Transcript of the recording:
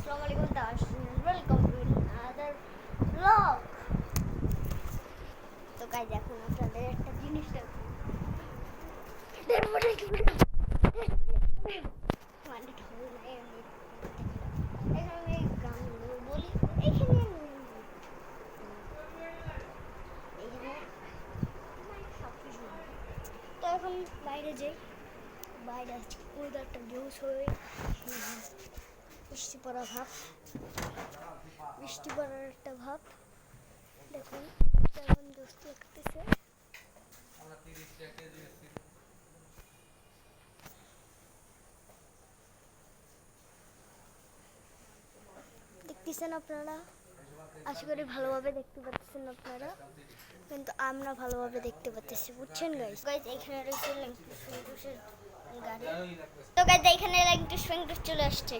আসসালামু আলাইকুম Das welcome to other blog. তো গাইজ এখন আপনাদের একটা জিনিস দেখাবো। মানে ঢোল নাই আমি এখানে আমি গানগুলো বলি এইখানে সব কিছু। তো এখন বাইরে যাই, বাইরে ওয়েদারটা নিউজ হয়ে বৃষ্টি পড়া ভাব, বৃষ্টি পড়ার একটা ভাব। দেখুন কেমন দোস্ত লাগতেছে। দেখতেছেন আপনারা, আশা করি ভালোভাবে দেখতে পাচ্ছেন আপনারা, কিন্তু আমরা ভালোভাবে দেখতে পাচ্ছি, বুঝছেন গাইস। গাইস এখানে রয়েছে ল্যাংটুসের গাড়ি। তো গাইস এখানে ল্যাংটুস চলে আসছে।